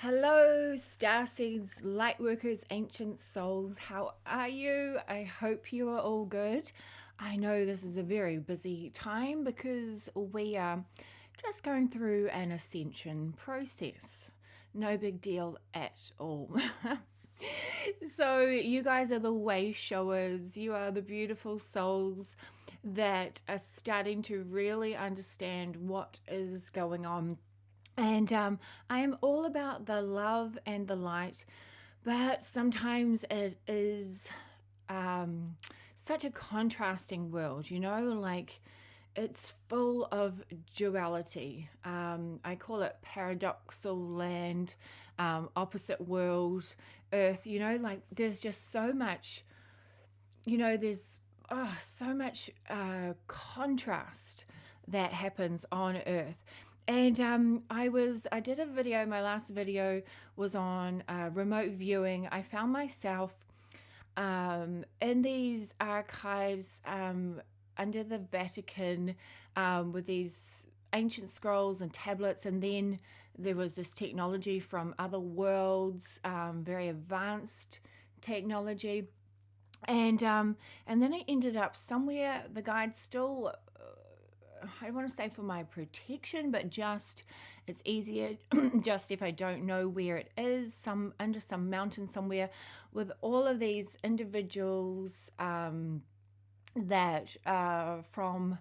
Hello, starseeds, lightworkers, ancient souls. How are you? I hope you are all good. I know this is a very busy time because we are just going through an ascension process. No big deal at all. So, you guys are the way showers. You are the beautiful souls that are starting to really understand what is going on, and I am all about the love and the light, but sometimes it is um, such a contrasting world, like it's full of duality. I call it paradoxal land, opposite world, earth, like there's just so much, there's so much contrast that happens on earth. And I did a video. My last video was on remote viewing. I found myself in these archives under the Vatican, with these ancient scrolls and tablets, and then there was this technology from other worlds, very advanced technology, and then I ended up somewhere. The guide still, I don't want to say for my protection, but just it's easier just if I don't know where it is, some under some mountain somewhere, with all of these individuals that are from,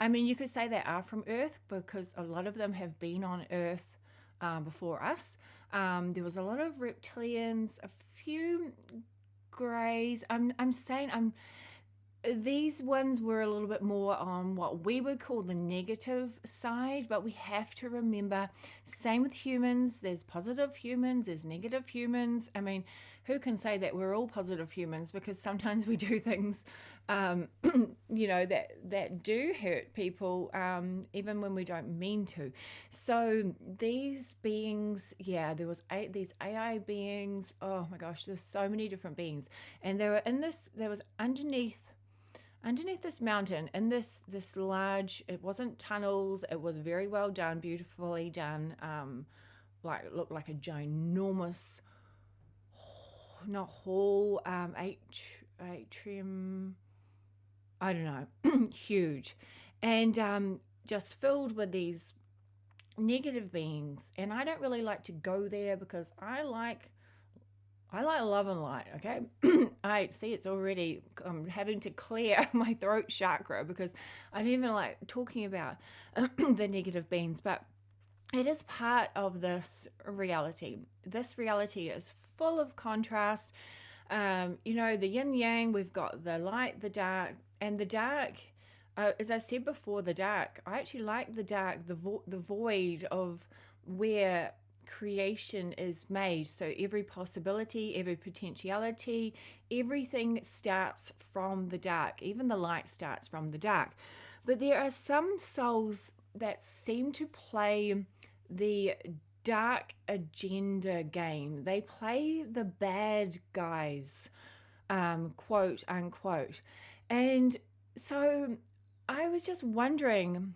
I mean, you could say they are from Earth because a lot of them have been on Earth before us. There was a lot of reptilians, a few greys. I'm saying I'm these ones were a little bit more on what we would call the negative side, but we have to remember, same with humans, there's positive humans, there's negative humans. I mean, who can say that we're all positive humans? Because sometimes we do things, that do hurt people, even when we don't mean to. So these beings, yeah, there was these AI beings. Oh my gosh, there's so many different beings, and they were in this. There was underneath this mountain, in this large, it wasn't tunnels, it was very well done, beautifully done, like it looked like a ginormous, not hall, atrium, I don't know, huge, and just filled with these negative beings. And I don't really like to go there because I like love and light, okay? I see it's already having to clear my throat chakra because I don't even like talking about the negative beings, but it is part of this reality. This reality is full of contrast. The yin yang, we've got the light, the dark, and the dark. As I said before, the dark. I actually like the dark, the void of where creation is made. So every possibility, every potentiality, everything starts from the dark. Even the light starts from the dark. But there are some souls that seem to play the dark agenda game. They play the bad guys, quote unquote. And so I was just wondering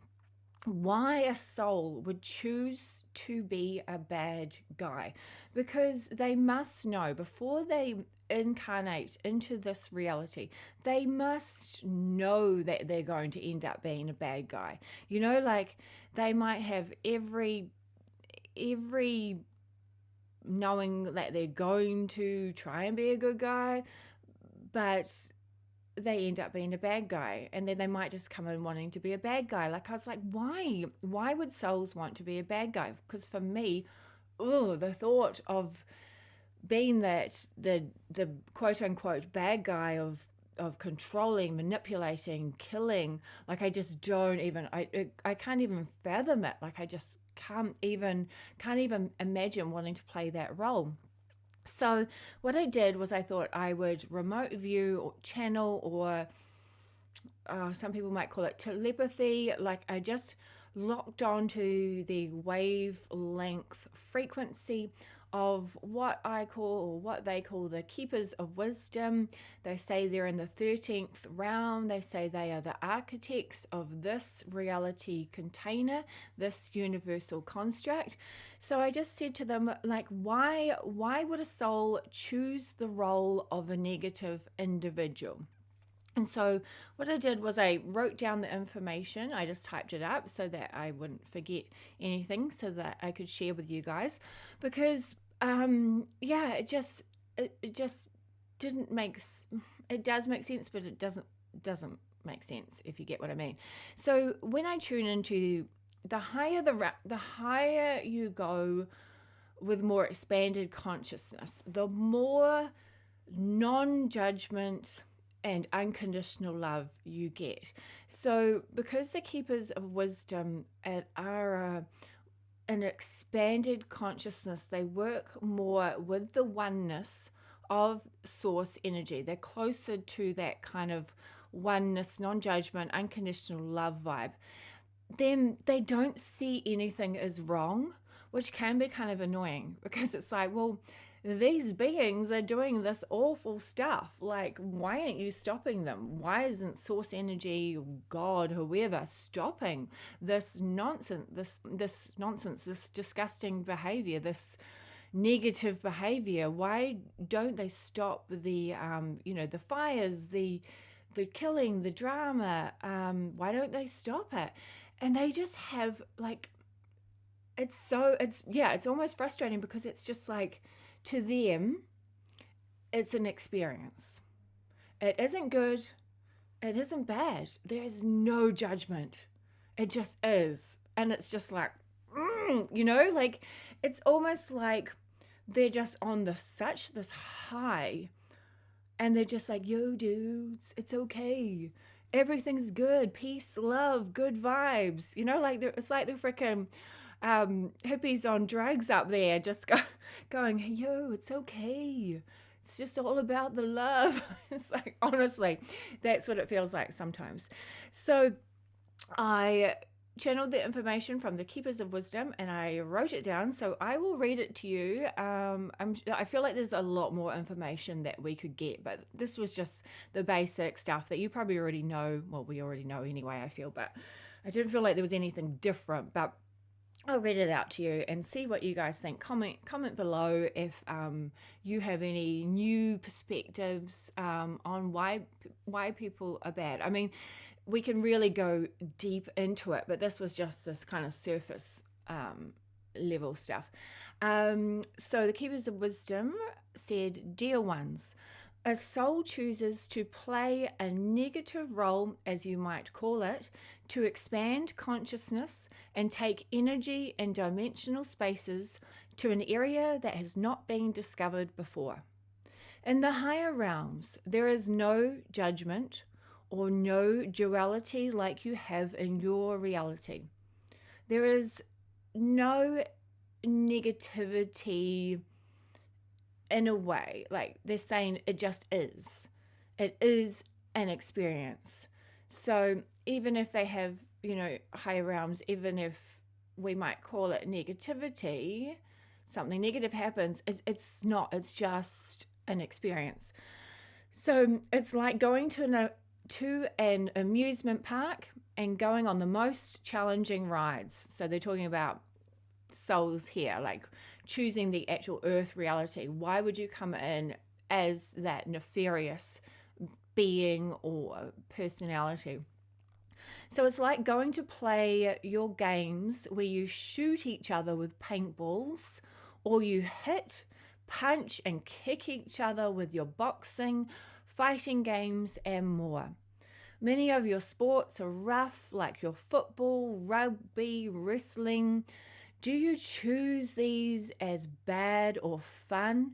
why a soul would choose to be a bad guy, because they must know before they incarnate into this reality, they must know that they're going to end up being a bad guy. Like they might have every knowing that they're going to try and be a good guy, but they end up being a bad guy, and then they might just come in wanting to be a bad guy. Like, I was like, why would souls want to be a bad guy? Because for me, the thought of being the quote unquote bad guy of controlling, manipulating, killing, like I just don't even, I can't even fathom it. Like I just can't even imagine wanting to play that role. So what I did was I thought I would remote view or channel, or some people might call it telepathy. Like I just locked onto the wavelength frequency of what I call, or what they call, the keepers of wisdom. They say they're in the 13th realm. They say they are the architects of this reality container, this universal construct. So I just said to them, like, why would a soul choose the role of a negative individual? And so what I did was I wrote down the information. I just typed it up so that I wouldn't forget anything, so that I could share with you guys. Because it just didn't make it does make sense, but it doesn't make sense, if you get what I mean. So when I tune into the higher you go with more expanded consciousness, the more non-judgment and unconditional love you get. So because the keepers of wisdom are an expanded consciousness, they work more with the oneness of source energy. They're closer to that kind of oneness, non-judgment, unconditional love vibe. Then they don't see anything as wrong, which can be kind of annoying, because it's like, well, these beings are doing this awful stuff. Like, why aren't you stopping them? Why isn't source energy, God, whoever, stopping this nonsense, this disgusting behavior, this negative behavior? Why don't they stop the the fires, the killing, the drama? Why don't they stop it? And they just have, like, it's almost frustrating, because it's just like, to them, it's an experience. It isn't good. It isn't bad. There is no judgment. It just is. And it's just like, like, it's almost like they're just on this high, and they're just like, yo, dudes, it's okay. Everything's good. Peace, love, good vibes. Like, it's like the freaking hippies on drugs up there, just going, yo, it's okay. It's just all about the love. It's like, honestly, that's what it feels like sometimes. So I channeled the information from the Keepers of Wisdom, and I wrote it down. So I will read it to you. I feel like there's a lot more information that we could get, but this was just the basic stuff that you probably already know. Well, we already know anyway, I feel, but I didn't feel like there was anything different. But I'll read it out to you and see what you guys think. Comment below if you have any new perspectives on why people are bad. I mean, we can really go deep into it, but this was just this kind of surface level stuff. So the Keepers of Wisdom said, "Dear ones, a soul chooses to play a negative role, as you might call it, to expand consciousness and take energy and dimensional spaces to an area that has not been discovered before. In the higher realms, there is no judgment or no duality like you have in your reality. There is no negativity in a way. Like, they're saying it just is. It is an experience. So even if they have, higher realms, even if we might call it negativity, something negative happens, it's not. It's just an experience. So it's like going to an amusement park and going on the most challenging rides. So they're talking about souls here, like choosing the actual earth reality. Why would you come in as that nefarious being or personality? So it's like going to play your games where you shoot each other with paintballs, or you hit, punch, and kick each other with your boxing, fighting games, and more. Many of your sports are rough, like your football, rugby, wrestling. Do you choose these as bad or fun?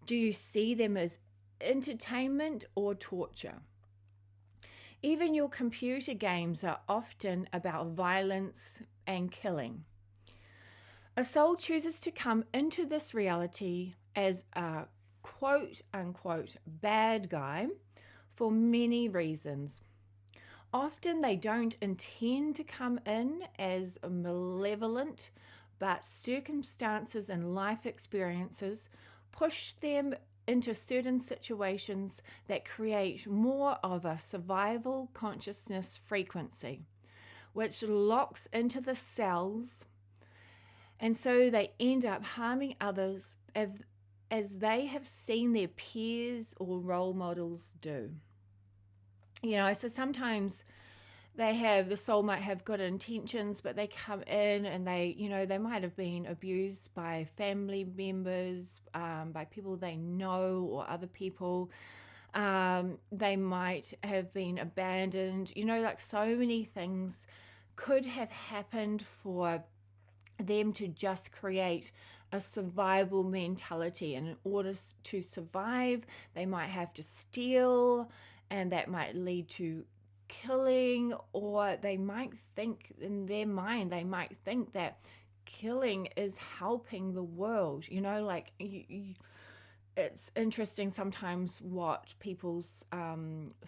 Do you see them as entertainment or torture? Even your computer games are often about violence and killing. A soul chooses to come into this reality as a quote-unquote bad guy for many reasons. Often they don't intend to come in as malevolent, but circumstances and life experiences push them into certain situations that create more of a survival consciousness frequency, which locks into the cells, and so they end up harming others as they have seen their peers or role models do. So sometimes the soul might have good intentions, but they come in and they might have been abused by family members, by people they know or other people. They might have been abandoned. Like so many things could have happened for them to just create a survival mentality. And in order to survive, they might have to steal, and that might lead to killing, or they might think in their mind, that killing is helping the world. It's interesting sometimes what people's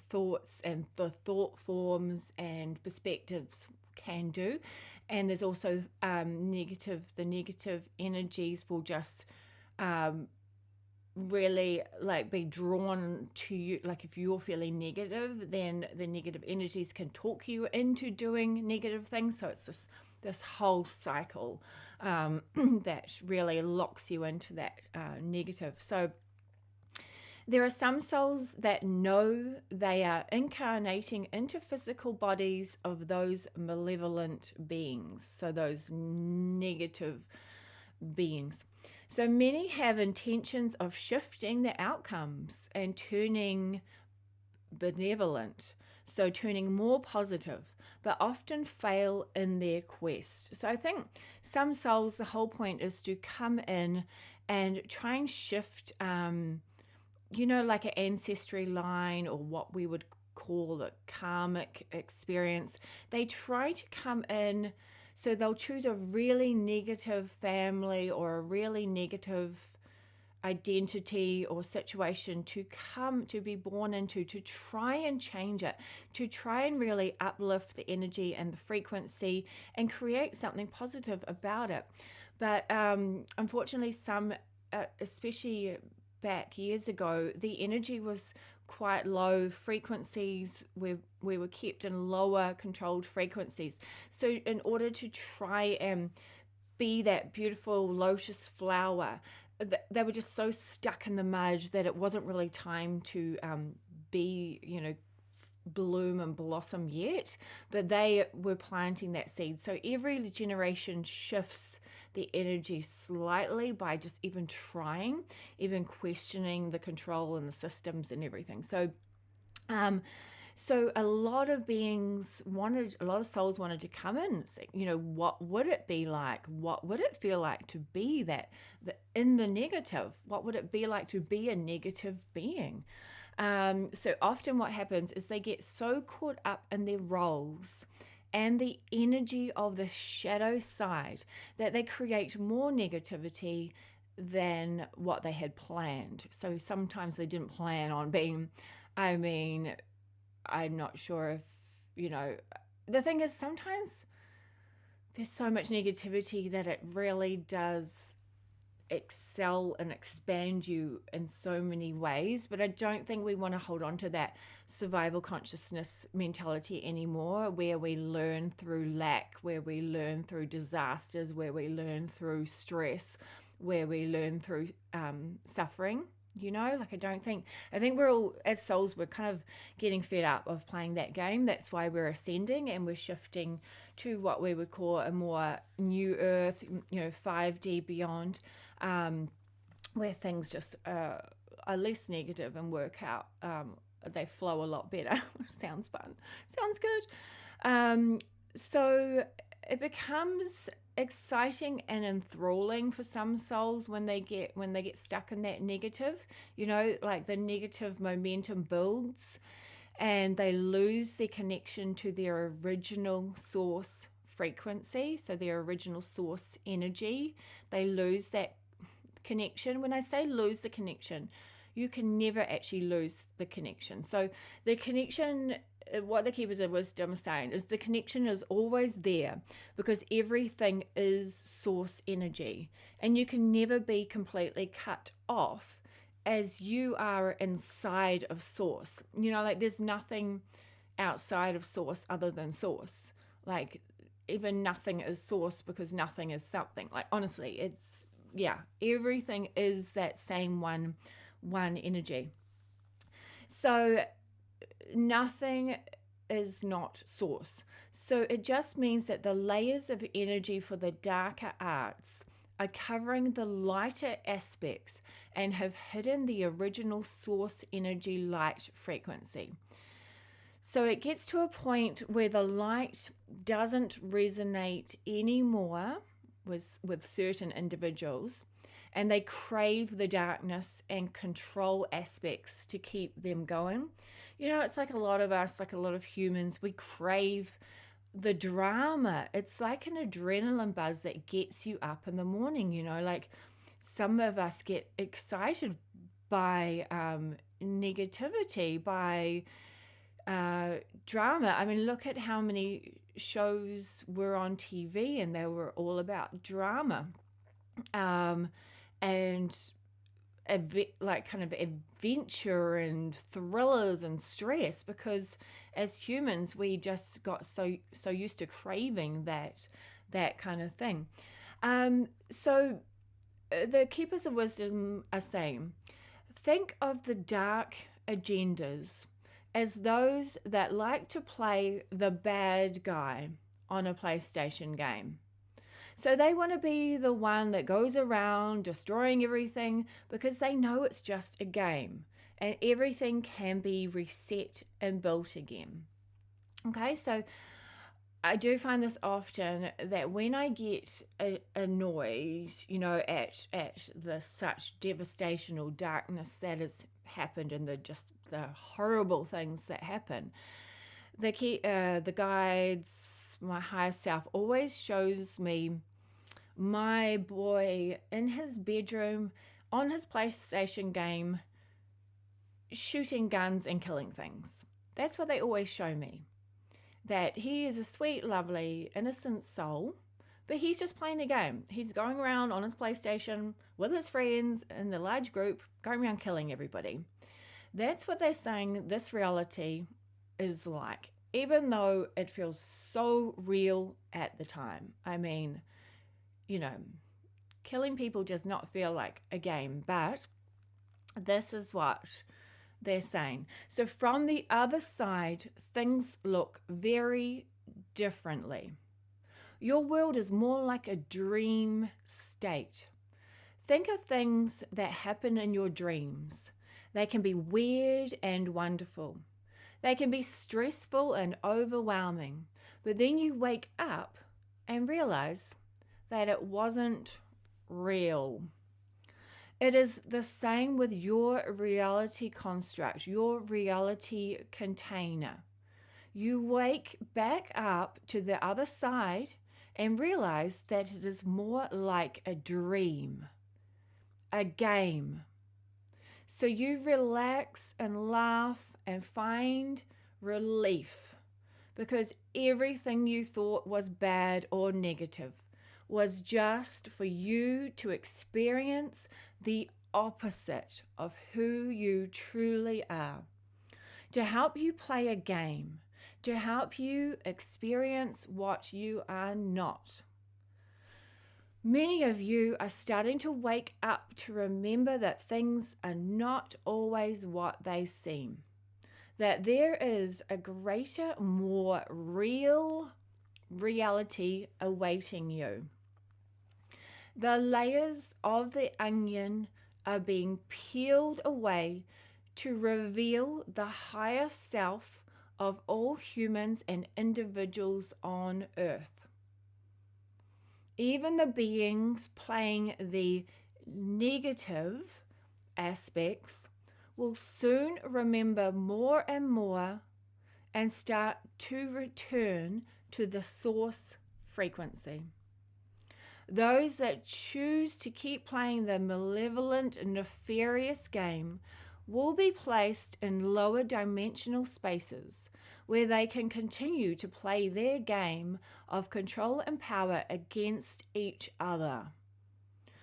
thoughts and the thought forms and perspectives can do. And there's also the negative energies will just really be drawn to you. Like if you're feeling negative, then the negative energies can talk you into doing negative things. So it's this whole cycle that really locks you into that negative. So there are some souls that know they are incarnating into physical bodies of those malevolent beings, so those negative beings. So many have intentions of shifting the outcomes and turning benevolent, so turning more positive, but often fail in their quest. So I think some souls, the whole point is to come in and try and shift like an ancestry line, or what we would call a karmic experience. They try to come in, so they'll choose a really negative family or a really negative identity or situation to be born into, to try and change it, to try and really uplift the energy and the frequency and create something positive about it. But unfortunately, some, especially back years ago, the energy was quite low frequencies. We were kept in lower controlled frequencies. So in order to try and be that beautiful lotus flower, they were just so stuck in the mud that it wasn't really time to be, bloom and blossom yet, but they were planting that seed. So every generation shifts the energy slightly by just even trying, even questioning the control and the systems and everything. So a lot of souls wanted to come in and say, what would it be like? What would it feel like to be in the negative? What would it be like to be a negative being? So often what happens is they get so caught up in their roles and the energy of the shadow side that they create more negativity than what they had planned. So sometimes they didn't plan on being, I'm not sure if, the thing is sometimes there's so much negativity that it really does excel and expand you in so many ways. But I don't think we want to hold on to that survival consciousness mentality anymore, where we learn through lack, where we learn through disasters, where we learn through stress, where we learn through suffering. I think we're all, as souls, we're kind of getting fed up of playing that game. That's why we're ascending and we're shifting to what we would call a more new earth, 5D beyond, where things just are less negative and work out. They flow a lot better. Sounds fun. Sounds good. So it becomes exciting and enthralling for some souls when they get stuck in that negative, like the negative momentum builds and they lose their connection to their original source frequency, so their original source energy. They lose that connection. When I say lose the connection, you can never actually lose the connection. So the connection what the keepers of wisdom are saying is the connection is always there because everything is source energy, and you can never be completely cut off as you are inside of source. Like there's nothing outside of source other than source. Like even nothing is source because nothing is something. Like honestly, it's everything is that same one energy. So nothing is not source. So it just means that the layers of energy for the darker arts are covering the lighter aspects and have hidden the original source energy light frequency. So it gets to a point where the light doesn't resonate anymore with certain individuals, and they crave the darkness and control aspects to keep them going. It's like a lot of us, like a lot of humans, we crave the drama. It's like an adrenaline buzz that gets you up in the morning, like some of us get excited by negativity, by drama. I mean, look at how many shows were on TV and they were all about drama, and like kind of adventure and thrillers and stress, because as humans we just got so used to craving that kind of thing. So the keepers of wisdom are saying, think of the dark agendas as those that like to play the bad guy on a PlayStation game. So they want to be the one that goes around destroying everything because they know it's just a game and everything can be reset and built again. Okay, so I do find this often that when I get annoyed, at the such devastation or darkness that has happened and the horrible things that happen, the guides, my higher self always shows me my boy in his bedroom on his PlayStation game shooting guns and killing things. That's what they always show me. That he is a sweet, lovely, innocent soul, but he's just playing a game. He's going around on his PlayStation with his friends in the large group, going around killing everybody. That's what they're saying this reality is like, even though it feels so real at the time. I mean, killing people does not feel like a game, but this is what they're saying. So from the other side, things look very differently. Your world is more like a dream state. Think of things that happen in your dreams. They can be weird and wonderful. They can be stressful and overwhelming. But then you wake up and realize that it wasn't real. It is the same with your reality construct, your reality container. You wake back up to the other side and realize that it is more like a dream, a game. So you relax and laugh and find relief because everything you thought was bad or negative was just for you to experience the opposite of who you truly are, to help you play a game, to help you experience what you are not. Many of you are starting to wake up to remember that things are not always what they seem, that there is a greater, more real reality awaiting you. The layers of the onion are being peeled away to reveal the higher self of all humans and individuals on earth. Even the beings playing the negative aspects will soon remember more and more and start to return to the source frequency. Those that choose to keep playing the malevolent, nefarious game will be placed in lower dimensional spaces where they can continue to play their game of control and power against each other,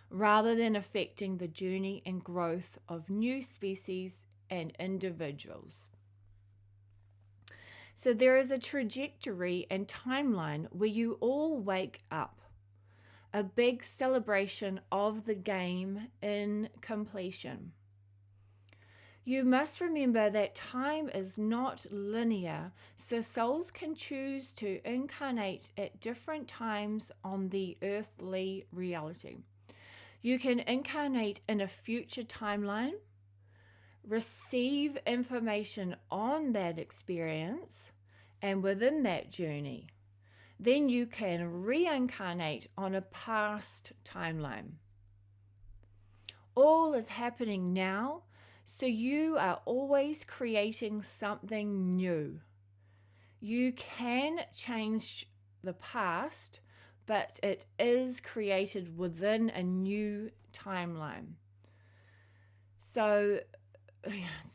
rather than affecting the journey and growth of new species and individuals. So there is a trajectory and timeline where you all wake up, a big celebration of the game in completion. You must remember that time is not linear, so souls can choose to incarnate at different times on the earthly reality. You can incarnate in a future timeline, receive information on that experience and within that journey. Then you can reincarnate on a past timeline. All is happening now, so you are always creating something new. You can change the past, but it is created within a new timeline. So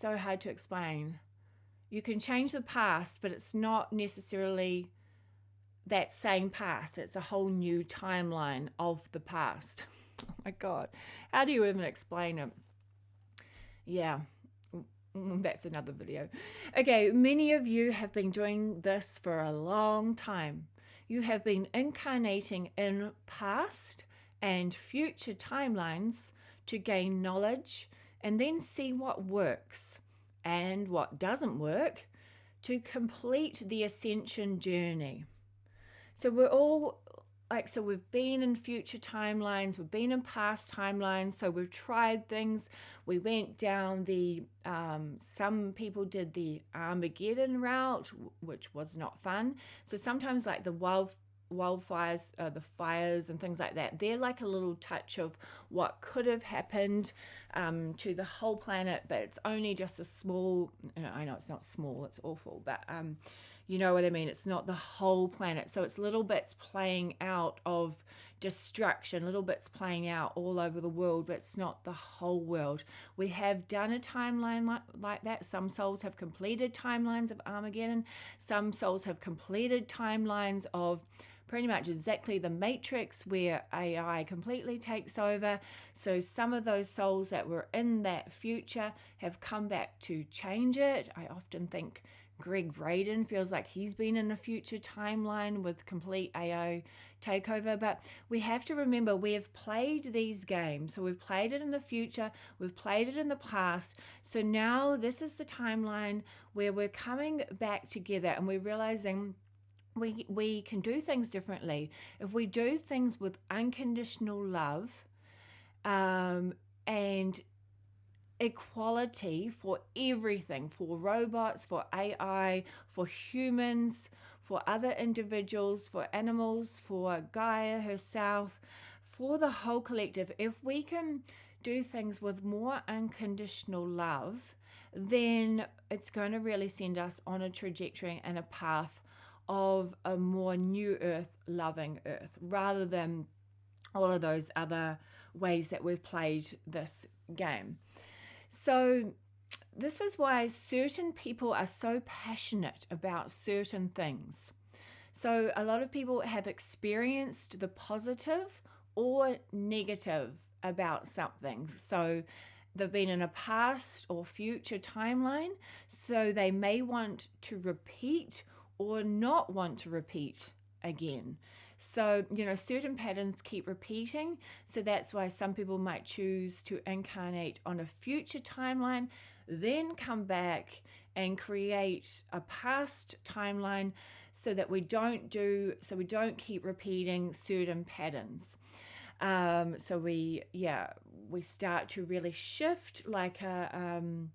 hard to explain. You can change the past, but it's not necessarily that same past. It's a whole new timeline of the past. Oh my God. How do you even explain it? Yeah, that's another video. Okay, many of you have been doing this for a long time. You have been incarnating in past and future timelines to gain knowledge and then see what works and what doesn't work to complete the ascension journey. So we're all so we've been in future timelines, we've been in past timelines, so we've tried things. We went down some people did the Armageddon route, which was not fun. So sometimes like the wildfires, the fires and things like that, they're like a little touch of what could have happened to the whole planet, but it's only just a small, I know it's not small, it's awful, but you know what I mean? It's not the whole planet. So it's little bits playing out of destruction, little bits playing out all over the world, but it's not the whole world. We have done a timeline like that. Some souls have completed timelines of Armageddon. Some souls have completed timelines of pretty much exactly the Matrix, where AI completely takes over. So some of those souls that were in that future have come back to change it. I often think Greg Braden feels like he's been in a future timeline with complete AI takeover. But we have to remember we have played these games. So we've played it in the future, we've played it in the past. So now this is the timeline where we're coming back together and we're realizing we can do things differently. If we do things with unconditional love and equality for everything, for robots, for AI, for humans, for other individuals, for animals, for Gaia herself, for the whole collective. If we can do things with more unconditional love, then it's going to really send us on a trajectory and a path of a more new earth, loving earth, rather than all of those other ways that we've played this game. So this is why certain people are so passionate about certain things. So a lot of people have experienced the positive or negative about something. So they've been in a past or future timeline, so they may want to repeat or not want to repeat again. So, certain patterns keep repeating. So that's why some people might choose to incarnate on a future timeline, then come back and create a past timeline so that we don't keep repeating certain patterns. So we start to really shift like the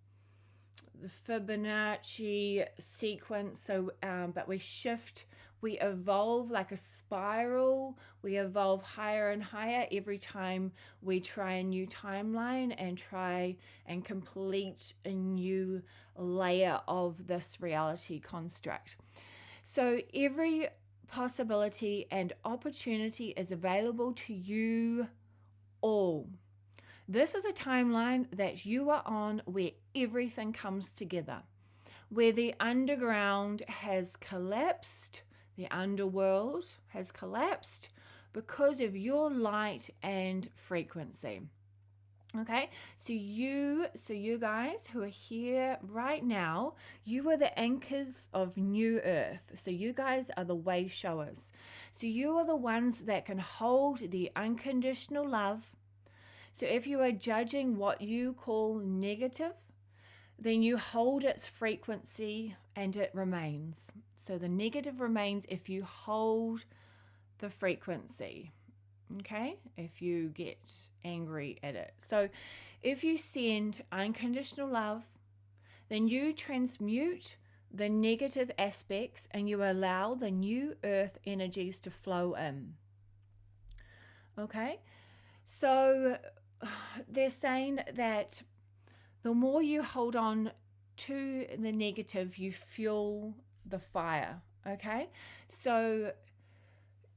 Fibonacci sequence. So, but we shift, we evolve like a spiral. We evolve higher and higher every time we try a new timeline and try and complete a new layer of this reality construct. So every possibility and opportunity is available to you all. This is a timeline that you are on where everything comes together, where the underground has collapsed, the underworld has collapsed because of your light and frequency. Okay, so you guys who are here right now, you are the anchors of new earth. So you guys are the way showers. So you are the ones that can hold the unconditional love. So if you are judging what you call negative, then you hold its frequency and it remains. So the negative remains if you hold the frequency. Okay, if you get angry at it. So if you send unconditional love, then you transmute the negative aspects and you allow the new earth energies to flow in. Okay, so they're saying that the more you hold on to the negative, you fuel the fire. Okay, so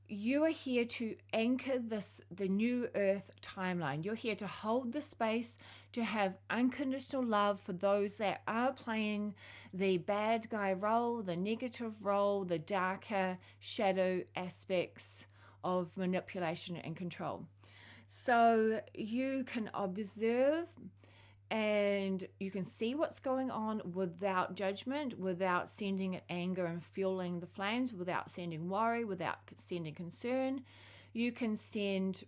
you are here to anchor the new earth timeline. You're here to hold the space, to have unconditional love for those that are playing the bad guy role, the negative role, the darker shadow aspects of manipulation and control. So you can observe and you can see what's going on without judgment, without sending it anger and fueling the flames, without sending worry, without sending concern. You can send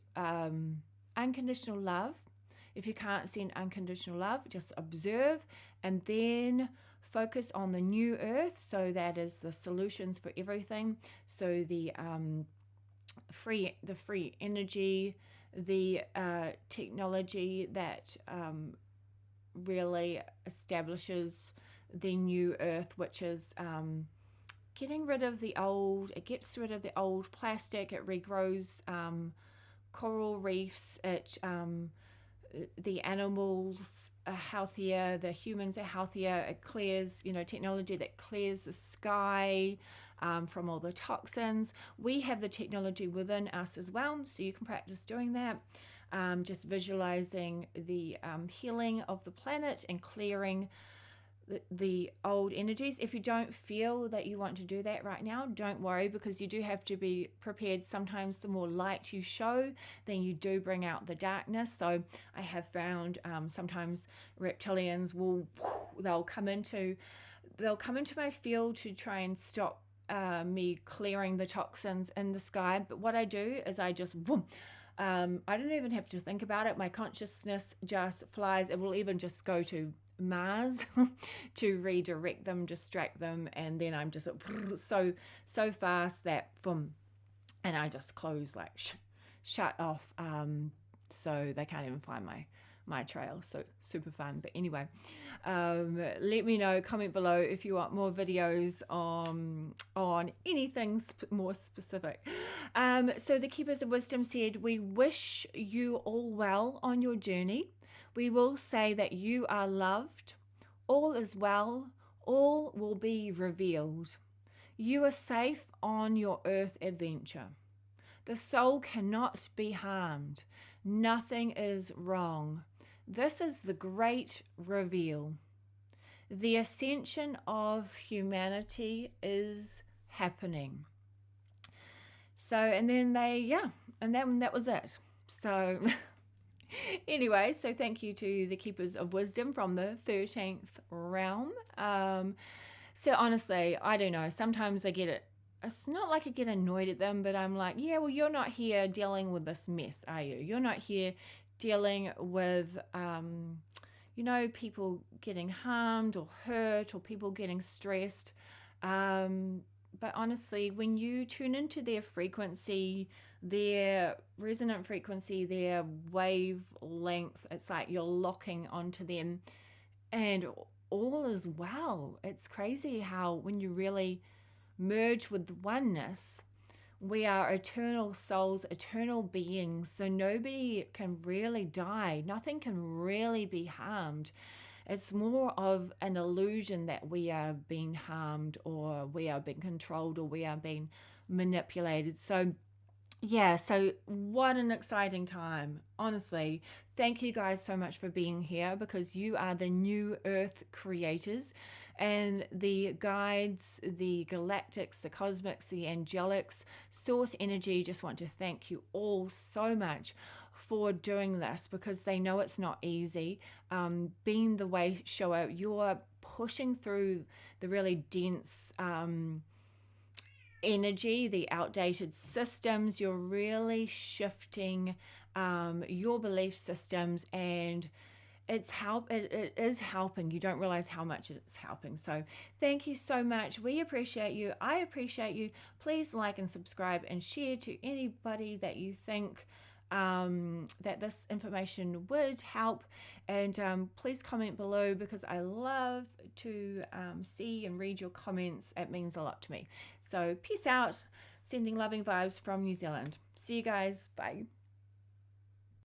unconditional love. If you can't send unconditional love, just observe and then focus on the new earth. So that is the solutions for everything. So the free energy, the technology that really establishes the new earth, which is getting rid of the old. It gets rid of the old plastic. It regrows coral reefs. The animals are healthier. The humans are healthier. It clears, technology that clears the sky from all the toxins. We have the technology within us as well, so you can practice doing that. Just visualizing the healing of the planet and clearing the old energies. If you don't feel that you want to do that right now, don't worry, because you do have to be prepared. Sometimes the more light you show, then you do bring out the darkness. So I have found sometimes reptilians they'll come into my field to try and stop me clearing the toxins in the sky. But what I do is I just I don't even have to think about it. My consciousness just flies. It will even just go to Mars to redirect them, distract them, and then I'm just so fast that and I just close, like shut off, so they can't even find my trail. So super fun. But anyway, let me know, comment below if you want more videos on anything more specific. So the Keepers of Wisdom said, we wish you all well on your journey. We will say that you are loved. All is well. All will be revealed. You are safe on your earth adventure. The soul cannot be harmed. Nothing is wrong. This is the great reveal. The ascension of humanity is happening. So, and then that was it. So anyway, so thank you to the Keepers of Wisdom from the 13th realm. So honestly, I don't know. Sometimes I get it. It's not like I get annoyed at them, but I'm like, yeah, well, you're not here dealing with this mess, are you? You're not here dealing with, people getting harmed or hurt or people getting stressed. But honestly, when you tune into their frequency, their resonant frequency, their wavelength, it's like you're locking onto them and all is well. It's crazy how when you really merge with the oneness, we are eternal souls, eternal beings. So nobody can really die. Nothing can really be harmed. It's more of an illusion that we are being harmed or we are being controlled or we are being manipulated. So Yeah, so what an exciting time. Honestly, thank you guys so much for being here because you are the new Earth creators and the guides, the galactics, the cosmics, the angelics, source energy. Just want to thank you all so much for doing this because they know it's not easy. Being the way shower, you're pushing through the really dense energy, the outdated systems. You're really shifting your belief systems, and it is helping. You don't realize how much it's helping. So thank you so much. We appreciate you. I appreciate you. Please like and subscribe and share to anybody that you think that this information would help. And please comment below because I love to see and read your comments. It means a lot to me. So peace out. Sending loving vibes from New Zealand. See you guys. Bye.